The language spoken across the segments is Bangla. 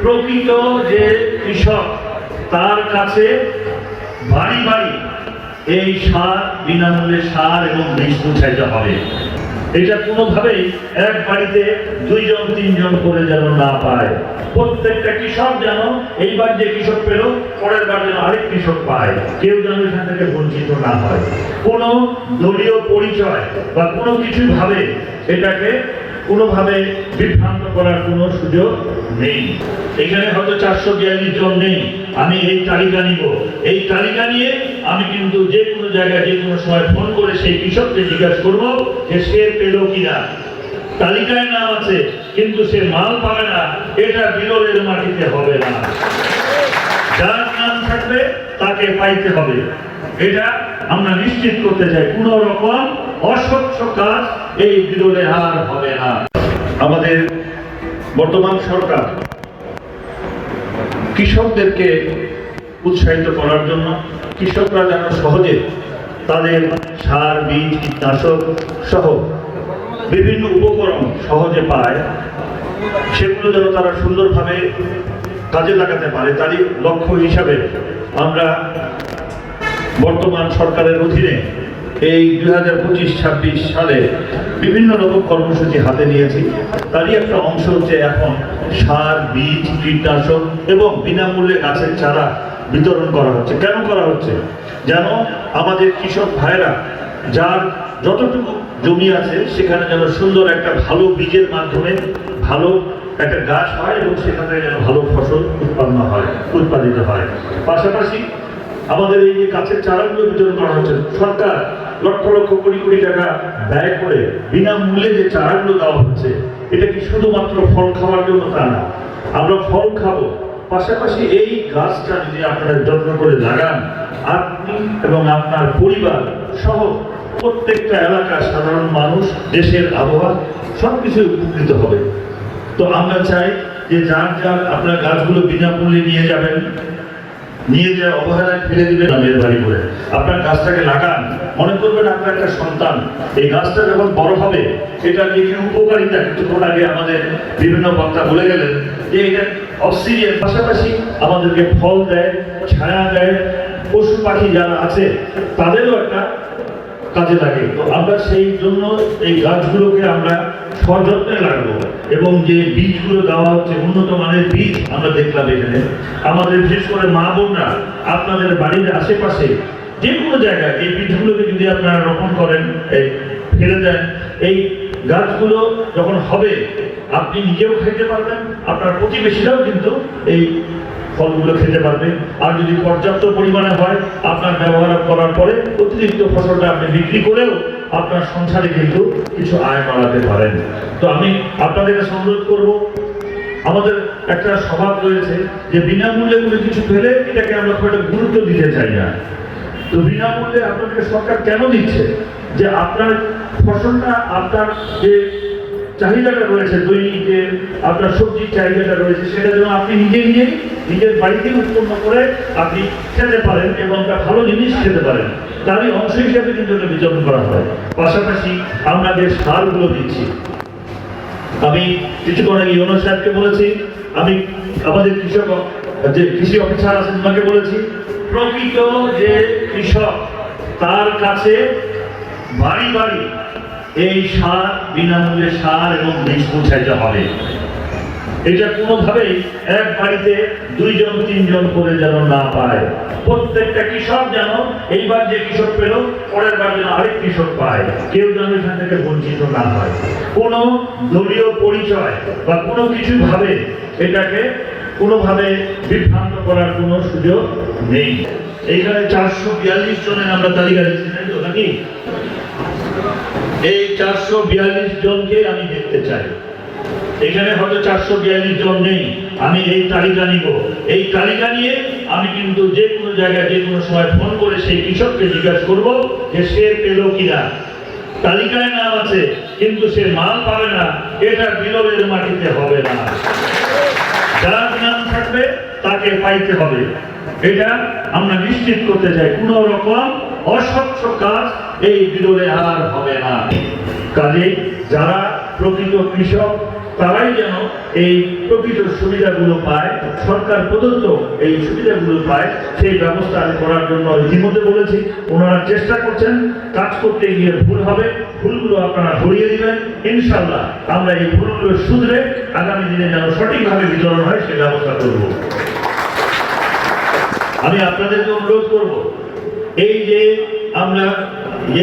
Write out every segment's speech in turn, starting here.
প্রকৃত যে কৃষক তার কাছে বাড়ি বাড়ি এই সার বিনামূল্যে সার এবং বীজ পৌঁছাইতে হবে। এটা কোনোভাবেই এক বাড়িতে 2 জন 3 জন করে যেন না পায়। প্রত্যেকটা কৃষক যেন এইবার যে কৃষক পেল পরের বার যেন আরেক কৃষক পায়, কেউ যেন এখান থেকে বঞ্চিত না হয়। কোনো দলীয় পরিচয় বা কোনো কিছু ভাবে এটাকে কোনোভাবে বিভ্রান্ত করার কোনো সুযোগ নেই। এখানে হয়তো 442 জন নেই, আমি এই তালিকা নিব, এই তালিকা নিয়ে আমি কিন্তু যে কোনো জায়গায় যে কোনো সময় ফোন করে সেই কৃষককে জিজ্ঞাসা করব যে সে পেল কিনা। তালিকায় নাম আছে কিন্তু সে মাল পাবে না, এটা বিরলের মাটিতে হবে না। যার নাম থাকবে তাকে পাইতে হবে, এটা আমরা নিশ্চিত করতে চাই। কোন রকম অস্বচ্ছ কাজ এই বিরলে আর হবে না। আমাদের বর্তমান সরকার কৃষকদেরকে উৎসাহিত করার জন্য, কৃষকরা যেন সহজে তাদের সার, বীজ, কীটনাশক সহ বিভিন্ন উপকরণ সহজে পায়, সেগুলো যেন তারা সুন্দরভাবে কাজে লাগাতে পারে, তারই লক্ষ্য হিসাবে আমরা বর্তমান সরকারের অধীনে এই 2025-26 সালে বিভিন্ন রকম কর্মসূচি হাতে নিয়েছি। তারই একটা অংশ হচ্ছে এখন সার, বীজ, কীটনাশক এবং বিনামূল্যে গাছের চারা বিতরণ করা হচ্ছে। কেন করা হচ্ছে? যেন আমাদের কৃষক ভাইরা যার যতটুকু জমি আছে সেখানে যেন সুন্দর একটা ভালো বীজের মাধ্যমে ভালো একটা গাছ হয় এবং সেখানে যেন ভালো ফসল উৎপাদিত হয়। পাশাপাশি আমাদের এই যে গাছের চারাগুলো বিতরণ করা হচ্ছে, সরকার লক্ষ লক্ষ কোটি কোটি টাকা ব্যয় করে বিনামূল্যে যে চারাগুলো দেওয়া হচ্ছে, এটা কি শুধুমাত্র ফল খাওয়ার জন্য? তা না, আমরা ফল খাবো, পাশাপাশি এই গাছটা যদি আপনারা যত্ন করে লাগান, আপনি এবং আপনার পরিবার সহ প্রত্যেকটা এলাকার সাধারণ মানুষ, দেশের আবহাওয়া সবকিছু উপকৃত হবে। তো আমরা চাই যে যার যার আপনার গাছগুলো বিনামূল্যে নিয়ে যাবেন, নিয়ে যায় অবহেলায় ফেলে দিবেন না, মেহরবানি করে আপনার গাছটাকে লাগান। মনে করবেন আপনার একটা সন্তান, এই গাছটা যখন বড় হবে এটার যে উপকারিতা কিছুক্ষণ আগে আমাদের বিভিন্ন বক্তা বলে গেলেন যে এটা অক্সিজেন, পাশাপাশি আমাদেরকে ফল দেয়, ছায়া দেয়, পশু পাখি যারা আছে তাদেরও একটা কাজে লাগে। তো আমরা সেই জন্য এই গাছগুলোকে আমরা সযত্নে লাগবো এবং যে বীজগুলো দেওয়া হচ্ছে উন্নত মানের বীজ আমরা দেখলাম এখানে। আমাদের বিশেষ করে মা বোনরা আপনাদের বাড়ির আশেপাশে যে কোনো জায়গায় এই বীজগুলোকে যদি আপনারা রোপণ করেন, ফেলে দেন, এই গাছগুলো যখন হবে আপনি নিজেও খেতে পারবেন, আপনার প্রতিবেশীরাও কিন্তু এই ফলগুলো খেতে পারবে। আর যদি পর্যাপ্ত পরিমাণে হয়, আপনার ব্যবহার করার পরে অতিরিক্ত ফসলটা আপনি বিক্রি করেও আপনার সংসারে কিন্তু কিছু আয় বাড়াতে পারেন। তো আমি আপনাদের কাছে অনুরোধ করবো, আমাদের একটা স্বভাব রয়েছে যে বিনামূল্যে কোনো কিছু পেলে এটাকে আমরা খুব একটা গুরুত্ব দিতে চাই না। তো বিনামূল্যে আপনাদেরকে সরকার কেন দিচ্ছে? যে আপনার ফসলটা, আপনার যে চাহিদাটা রয়েছে, দৈনিকে আপনার সবজির চাহিদাটা রয়েছে, সেটা যেন আপনি নিজের বাড়িতে উৎপন্ন করে আপনি খেতে পারেন এবং একটা ভালো জিনিস খেতে পারেন, তারই অংশ হিসাবে কিন্তু এটা বিতরণ করা হয়। পাশাপাশি আমরা যে সারগুলো দিচ্ছি, আমি কিছুক্ষণ আগে ইউনুস সাহেবকে বলেছি, আমি আমাদের যে কৃষি অফিসার আছেন ওনাকে বলেছি, প্রকৃত যে কৃষক তার কাছে বাড়ি বাড়ি এই সার, বিনামূল্যে সার এবং বীজ পৌঁছাইতে হবে। এটা কোনোভাবেই এক বাড়িতে 2 জন 3 জন করে যেন না পায়। প্রত্যেকটা কৃষক যেন এইবার যে কৃষক পেল পরের বার যেন আরেক কৃষক পায়, কেউ যেন এখান থেকে বঞ্চিত না হয়। কোনো দলীয় পরিচয় বা কোনো কিছু ভাবে এটাকে কোনোভাবে বিভ্রান্ত করার কোনো সুযোগ নেই। এইখানে 442 জনের আমরা তালিকা দিচ্ছি নাকি? এই 442 জনকে আমি দেখতে চাই। এখানে হয়তো 442 জন নেই, আমি এই তালিকা নিব, এই তালিকা নিয়ে আমি কিন্তু যে কোনো জায়গায় যে কোনো সময় ফোন করে সেই কৃষককে জিজ্ঞাসা করব যে সে পেল কিনা। তালিকায় নাম আছে কিন্তু সে মাল পাবে না, এটা বিরলের মাটিতে হবে না। যার নাম থাকবে তাকে পাইতে হবে, এটা আমরা নিশ্চিত করতে চাই। কোন রকম অস্বচ্ছ কাজ এই বিরলে আর হবে না। কাজে যারা প্রকৃত কৃষক তারাই যেন এই প্রকৃত সুবিধাগুলো পায়, সরকার প্রদত্ত এই সুবিধাগুলো পায়, সেই ব্যবস্থা আমি করার জন্য ইতিমধ্যে বলেছি। ওনারা চেষ্টা করছেন, কাজ করতে গিয়ে ভুল হবে, ভুলগুলো আপনারা ধরিয়ে দিবেন। ইনশাল্লাহ আমরা এই ভুলগুলো শুধরে আগামী দিনে যেন সঠিকভাবে বিতরণ হয় সে ব্যবস্থা করব। আমি আপনাদেরকে অনুরোধ করব, এই যে আমরা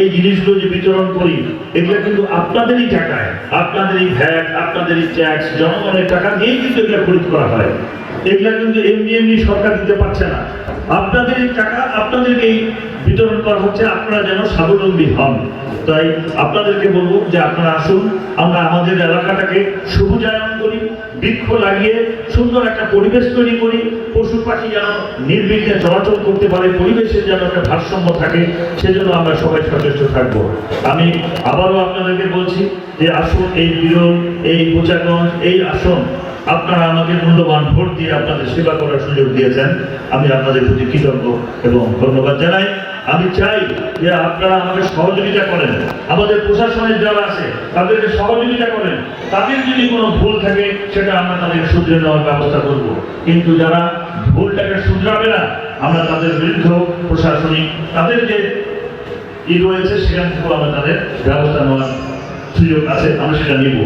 এই জিনিসগুলো যে বিতরণ করি, এগুলো কিন্তু আপনাদেরই টাকায়, আপনাদেরই ভ্যাট, আপনাদেরই ট্যাক্স, জনগণের টাকা দিয়েই কিন্তু এগুলো খরিদ করা হয়। এগুলো কিন্তু এমনি এমনি সরকার দিতে পারছে না, আপনাদেরই টাকা, আপনাদেরকেই বিতরণ করা হচ্ছে। আপনারা যেন স্বাবলম্বী হন। তাই আপনাদেরকে বলবো যে আপনারা আসুন, আমরা আমাদের এলাকাটাকে সবুজায়ন করি, বৃক্ষ লাগিয়ে সুন্দর একটা পরিবেশ তৈরি করি, পশু পাখি যেন নির্বিঘ্নে চলাচল করতে পারে, পরিবেশের যেন একটা ভারসাম্য থাকে, সেজন্য আমরা সবাই সচেষ্ট থাকবো। আমি আবারও আপনাদেরকে বলছি যে আসুন, এই বিরল, এই বোচাগঞ্জ, এই আসন আপনারা আমাকে মূল্যবান ভোট দিয়ে আপনাদের সেবা করার সুযোগ দিয়েছেন। আমি আপনাদের প্রতি কৃতজ্ঞ এবং ধন্যবাদ জানাই। আমি চাই যে আপনারা আমাকে সহযোগিতা করেন, আমাদের প্রশাসনের যারা আছে তাদেরকে সহযোগিতা করেন। তাদের যদি কোনো ভুল থাকে সেটা আমরা তাদেরকে শুধরে নেওয়ার ব্যবস্থা করব। কিন্তু যারা ভুলটাকে শুধরাবে না, আমরা তাদের বিরুদ্ধে প্রশাসনিক তাদের যে রয়েছে সেখান থেকেও আমরা তাদের ব্যবস্থা নেওয়ার সুযোগ আছে, আমরা সেটা নিব।